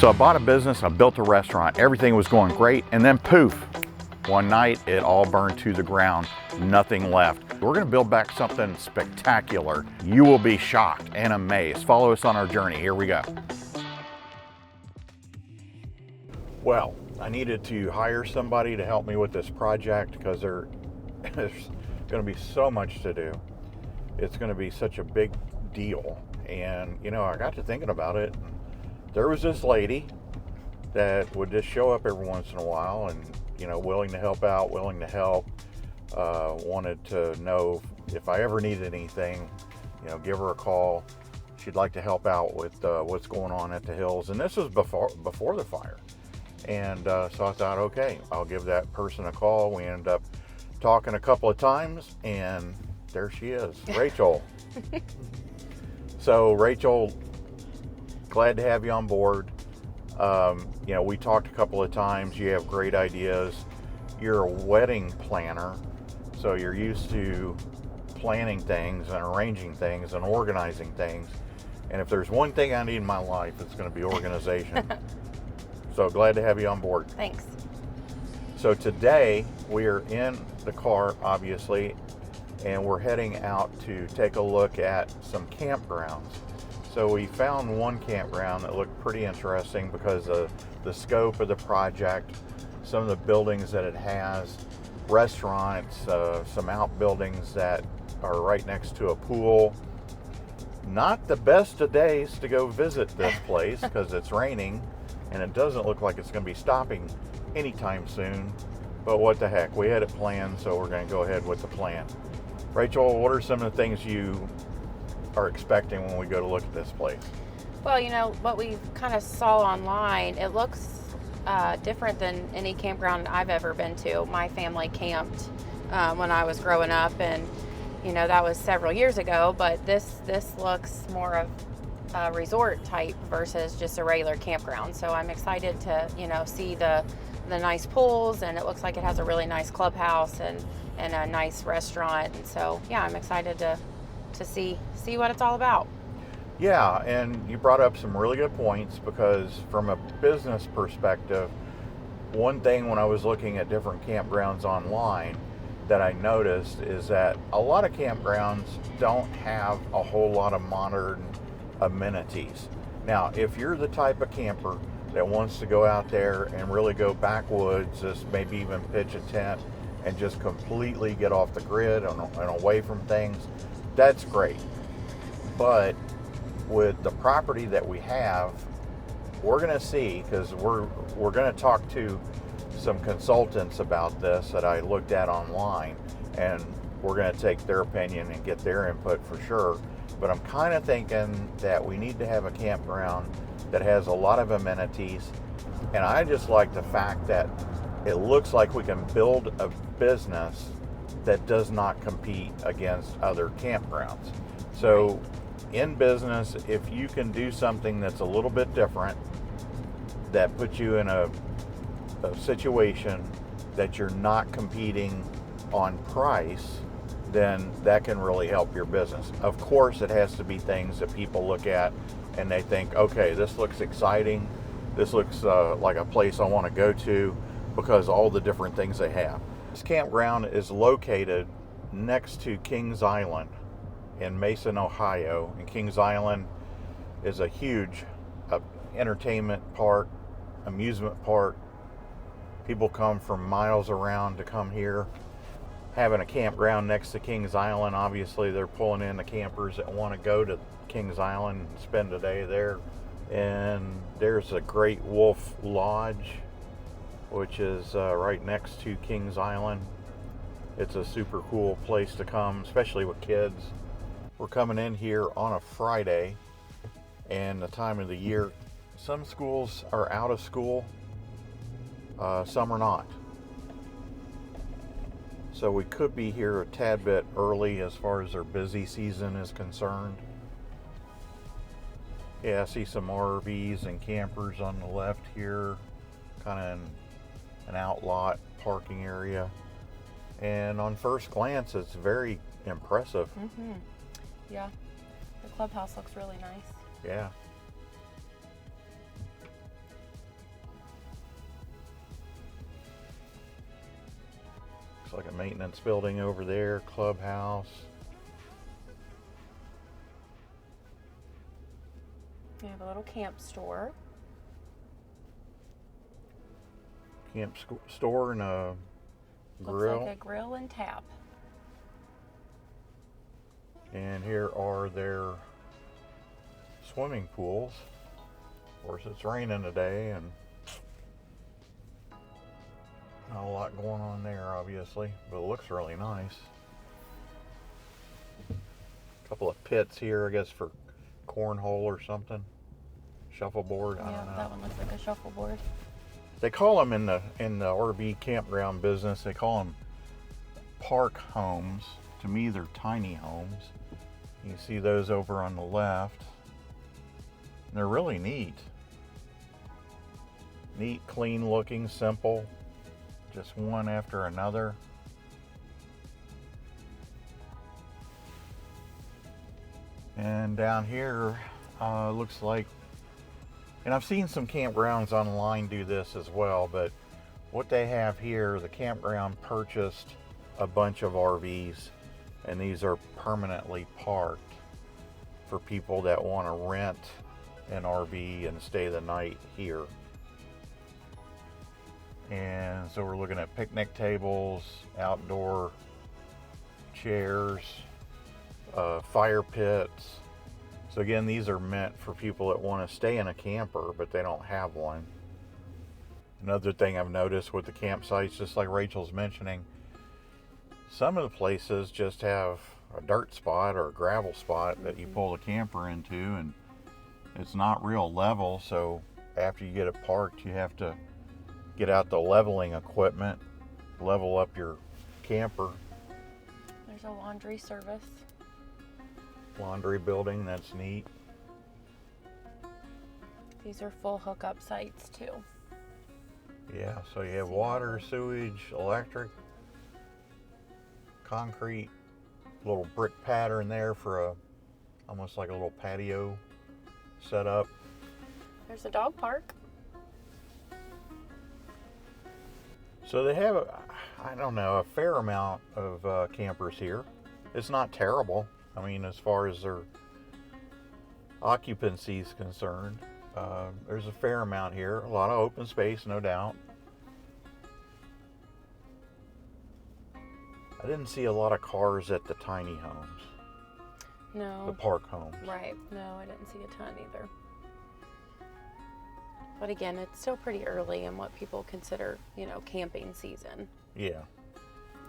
So I bought a business, I built a restaurant, everything was going great, and then poof, one night it all burned to the ground, nothing left. We're gonna build back something spectacular. You will be shocked and amazed. Follow us on our journey, here we go. Well, I needed to hire somebody to help me with this project because there's gonna be so much to do. It's gonna be such a big deal. And you know, I got to thinking about it. There was this lady that would just show up every once in a while and, you know, willing to help out, willing to help, wanted to know if I ever needed anything, you know, give her a call. She'd like to help out with what's going on at the Hills. And this was before the fire. And so I thought, okay, I'll give that person a call. We ended up talking a couple of times, and there she is, Rachel. So Rachel, glad to have you on board. You know, we talked a couple of times. You have great ideas. You're a wedding planner, so you're used to planning things and arranging things and organizing things. And if there's one thing I need in my life, it's going to be organization. So glad to have you on board. Thanks. So today we are in the car, obviously, and we're heading out to take a look at some campgrounds. So we found one campground that looked pretty interesting because of the scope of the project, some of the buildings that it has, restaurants, some outbuildings that are right next to a pool. Not the best of days to go visit this place because it's raining and it doesn't look like it's going to be stopping anytime soon. But what the heck, we had it planned, so we're going to go ahead with the plan. Rachel, what are some of the things you are expecting when we go to look at this place? Well, you know, what we kind of saw online, it looks different than any campground I've ever been to. My family camped when I was growing up, and, you know, that was several years ago, but this looks more of a resort type versus just a regular campground. So I'm excited to, you know, see the nice pools, and it looks like it has a really nice clubhouse and a nice restaurant. And so, yeah, I'm excited to see what it's all about. Yeah, and you brought up some really good points because from a business perspective, one thing when I was looking at different campgrounds online that I noticed is that a lot of campgrounds don't have a whole lot of modern amenities. Now, if you're the type of camper that wants to go out there and really go backwoods, just maybe even pitch a tent and just completely get off the grid and away from things, that's great. But with the property that we have, we're going to see, because we're going to talk to some consultants about this that I looked at online, and we're going to take their opinion and get their input for sure. But I'm kind of thinking that we need to have a campground that has a lot of amenities, and I just like the fact that it looks like we can build a business that does not compete against other campgrounds. So in business, if you can do something that's a little bit different, that puts you in a situation that you're not competing on price, then that can really help your business. Of course, it has to be things that people look at and they think, okay, this looks exciting. This looks like a place I want to go to because all the different things they have. This campground is located next to Kings Island in Mason, Ohio. And Kings Island is a huge entertainment park, amusement park. People come from miles around to come here. Having a campground next to Kings Island, obviously they're pulling in the campers that want to go to Kings Island and spend a day there. And there's a Great Wolf Lodge, which is right next to Kings Island. It's a super cool place to come, especially with kids. We're coming in here on a Friday, and the time of the year, some schools are out of school, some are not. So we could be here a tad bit early as far as their busy season is concerned. Yeah, I see some RVs and campers on the left here, kind of an outlot parking area. And on first glance, it's very impressive. Mm-hmm. Yeah, the clubhouse looks really nice. Yeah. like a maintenance building over there, clubhouse. We have a little camp store. Store and a grill. Looks like a grill and tap. And here are their swimming pools. Of course, it's raining today and not a lot going on there, obviously, but it looks really nice. A couple of pits here, I guess, for cornhole or something. Shuffleboard, I don't know. That one looks like a shuffleboard. They call them in the RV campground business, they call them park homes. To me, they're tiny homes. You can see those over on the left. And they're really neat. Neat, clean looking, simple. Just one after another. And down here, looks like, and I've seen some campgrounds online do this as well, but what they have here, the campground purchased a bunch of RVs, and these are permanently parked for people that want to rent an RV and stay the night here. And so we're looking at picnic tables, outdoor chairs, fire pits. So again, these are meant for people that want to stay in a camper, but they don't have one. Another thing I've noticed with the campsites, just like Rachel's mentioning, some of the places just have a dirt spot or a gravel spot that you pull the camper into, and it's not real level. So after you get it parked, you have to get out the leveling equipment, level up your camper. There's a laundry service. Laundry building, that's neat. These are full hookup sites too. Yeah, so you have water, sewage, electric, concrete, little brick pattern there for almost like a little patio setup. There's a dog park. So they have, I don't know, a fair amount of campers here. It's not terrible. I mean, as far as their occupancy is concerned, there's a fair amount here. A lot of open space, no doubt. I didn't see a lot of cars at the tiny homes. No. The park homes. Right. No, I didn't see a ton either. But again, it's still pretty early in what people consider, camping season. Yeah.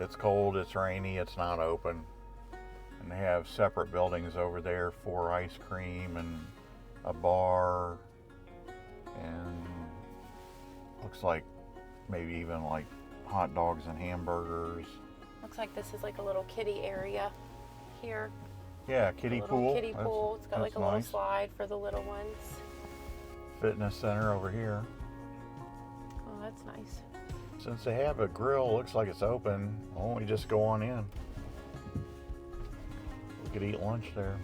It's cold, it's rainy, it's not open. And they have separate buildings over there for ice cream and a bar, and looks like maybe even like hot dogs and hamburgers. Looks like this is like a little kiddie area here. Yeah, kiddie pool. Kiddie pool. It's got like a little slide for the little ones. Fitness center over here. Oh, that's nice. Since they have a grill, looks like it's open. Why don't we just go on in? We could eat lunch there.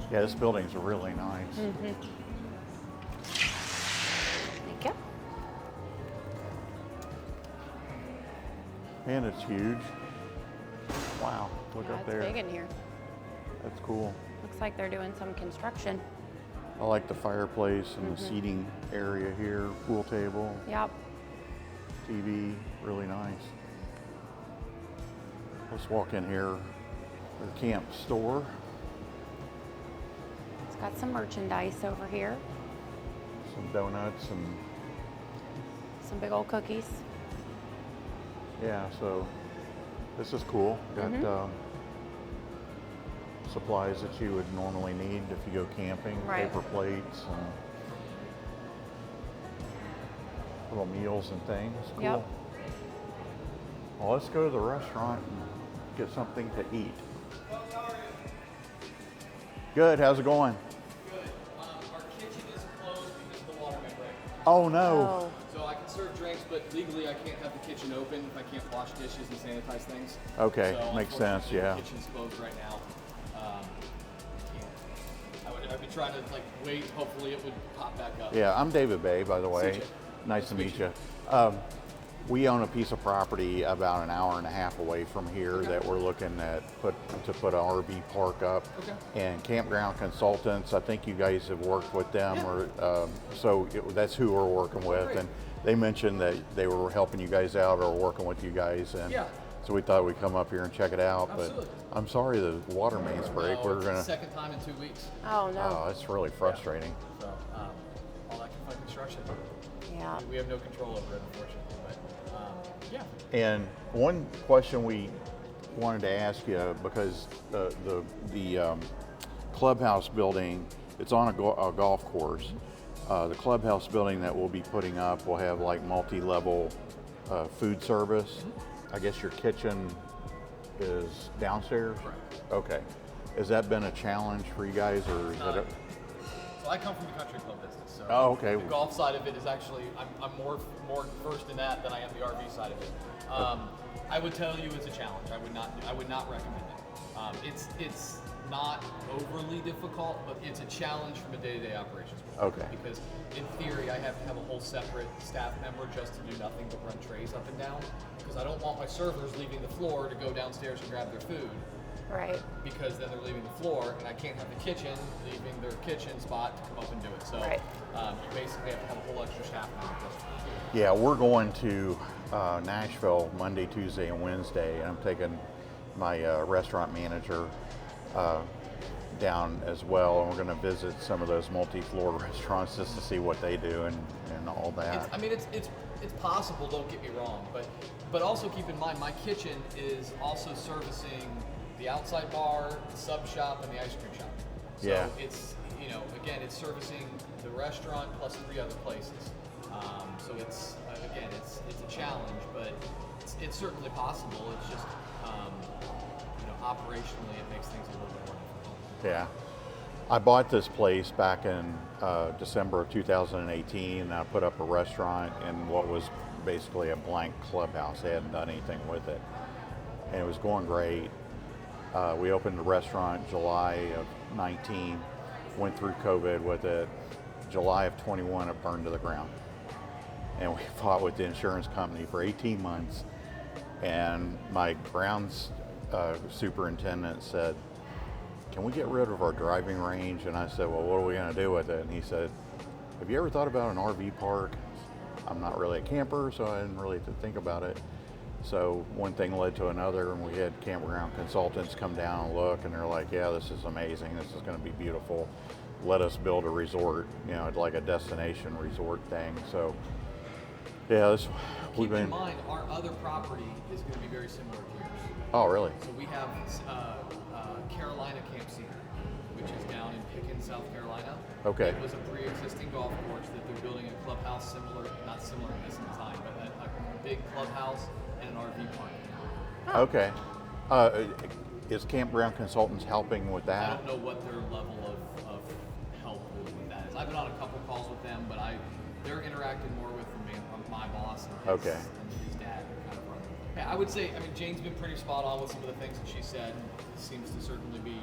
Yeah, this building's really nice. Mm-hmm. Thank you. And it's huge. Wow, look up there. It's big in here. That's cool. Looks like they're doing some construction. I like the fireplace and the seating area here, pool table. Yep. TV, really nice. Let's walk in here. Their camp store. It's got some merchandise over here. Some donuts and some big old cookies. Yeah, so this is cool. Got supplies that you would normally need if you go camping, right. Paper plates and little meals and things. Cool. Yep. Well, let's go to the restaurant and get something to eat. Good, how's it going? Good. Our kitchen is closed because of the water main break. Oh no. So I can serve drinks, but legally I can't have the kitchen open if I can't wash dishes and sanitize things. Okay, So makes sense, unfortunately, yeah. The kitchen's closed right now. I'd be trying to wait. Hopefully it would pop back up. Yeah, I'm David Bay, by the way. CJ. Nice to meet you. We own a piece of property about an hour and a half away from here that we're looking at put an RV park up. Okay. And Campground Consultants, I think you guys have worked with them, that's who we're working with. Great. And they mentioned that they were helping you guys out or working with you guys, and so we thought we'd come up here and check it out. Absolutely. But I'm sorry the water mains break. No, We're it's gonna. the second time in 2 weeks. Oh no. Oh, it's really frustrating. So all that can find construction. Yeah. We have no control over it, unfortunately. But yeah. And one question we wanted to ask you, because the clubhouse building, it's on a golf course. The clubhouse building that we'll be putting up will have like multi-level food service. I guess your kitchen is downstairs? Correct. Okay. Has that been a challenge for you guys, or is it? So I come from the country club business. So Oh, okay. The golf side of it is actually I'm more versed in that than I am the RV side of it. I would tell you it's a challenge. I would not recommend it. It's not overly difficult, but it's a challenge from a day-to-day operations perspective. Okay. Because in theory, I have to have a whole separate staff member just to do nothing but run trays up and down. Because I don't want my servers leaving the floor to go downstairs and grab their food. Right. Because then they're leaving the floor, and I can't have the kitchen leaving their kitchen spot to come up and do it. So you basically have to have a whole extra staff member just for that. Yeah, we're going to Nashville Monday, Tuesday, and Wednesday. I'm taking my restaurant manager down as well, and we're going to visit some of those multi-floor restaurants just to see what they do and all that. It's possible. Don't get me wrong, but also keep in mind my kitchen is also servicing the outside bar, the sub shop, and the ice cream shop. So it's again it's servicing the restaurant plus 3 other places. So it's a challenge, but it's certainly possible. It's just operationally it makes things a little bit more difficult. Yeah. I bought this place back in December of 2018, and I put up a restaurant in what was basically a blank clubhouse. They hadn't done anything with it. And it was going great. We opened the restaurant July of 19, went through COVID with it. July of 21, it burned to the ground. And we fought with the insurance company for 18 months. And my grounds superintendent said, "Can we get rid of our driving range?" And I said, "Well, what are we going to do with it?" And he said, "Have you ever thought about an RV park?" I'm not really a camper, so I didn't really think about it. So one thing led to another, and we had Campground Consultants come down and look, and they're like, "Yeah, this is amazing. This is going to be beautiful. Let us build a resort, like a destination resort thing." So, yeah, Keep in mind, our other property is going to be very similar to yours. Oh, really? So we have Carolina Camp Cedar, which is down in Pickens, South Carolina. Okay. It was a pre-existing golf course that they're building a clubhouse not similar in this design, but a big clubhouse and an RV park. Okay. Is Campground Consultants helping with I that? don't know what their level of help with that is. I've been on a couple calls with them, but they're interacting more with my boss and his dad. Kind of run. Yeah, I would say, Jane's been pretty spot on with some of the things that she said. It seems to certainly be,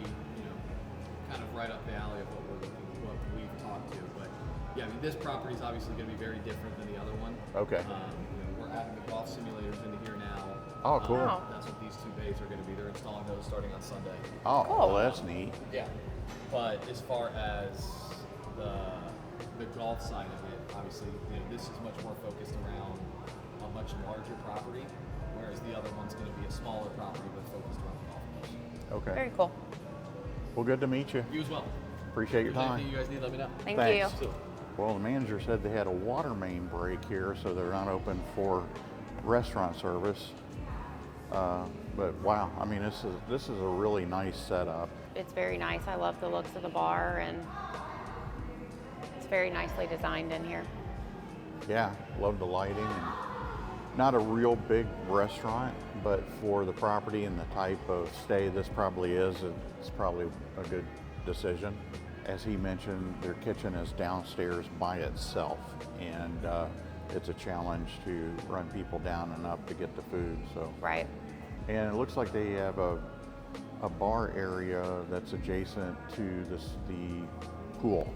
kind of right up the alley of what we've talked to. But yeah, this property is obviously going to be very different than the other one. Okay. We're adding the golf simulators into here now. Oh, cool. That's what these 2 bays are going to be. They're installing those starting on Sunday. Oh, cool. Well, that's neat. Yeah, but as far as the golf side of it, obviously, this is much more focused around a much larger property, whereas the other one's going to be a smaller property but focused around the golf course. Okay. Very cool. Well, good to meet you. You as well. Appreciate your If there's time. anything you guys need, let me know. Thank Thanks. you. Well, the manager said they had a water main break here, so they're not open for restaurant service. But wow, this is a really nice setup. It's very nice. I love the looks of the bar, and it's very nicely designed in here. Yeah, love the lighting. And not a real big restaurant, but for the property and the type of stay this probably is, it's probably a good decision. As he mentioned, their kitchen is downstairs by itself, and it's a challenge to run people down and up to get the food. So Right. and it looks like they have a bar area that's adjacent to the pool.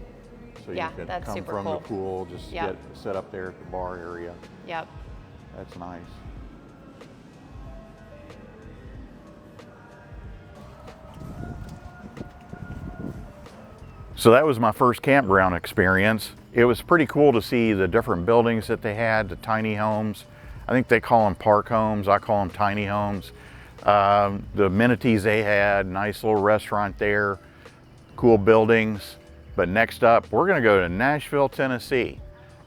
So Yeah, you can that's come super from cool. the pool, just Yep. sit up there at the bar area. Yep. That's nice. So that was my first campground experience. It was pretty cool to see the different buildings that they had, the tiny homes. I think they call them park homes. I call them tiny homes. The amenities they had, nice little restaurant there, cool buildings. But next up, we're gonna go to Nashville, Tennessee,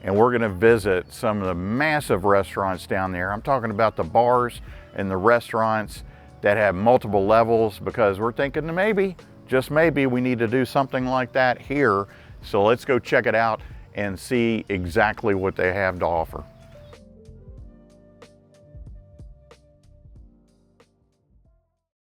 and we're gonna visit some of the massive restaurants down there. I'm talking about the bars and the restaurants that have multiple levels, because we're thinking maybe, just maybe, we need to do something like that here. So let's go check it out and see exactly what they have to offer.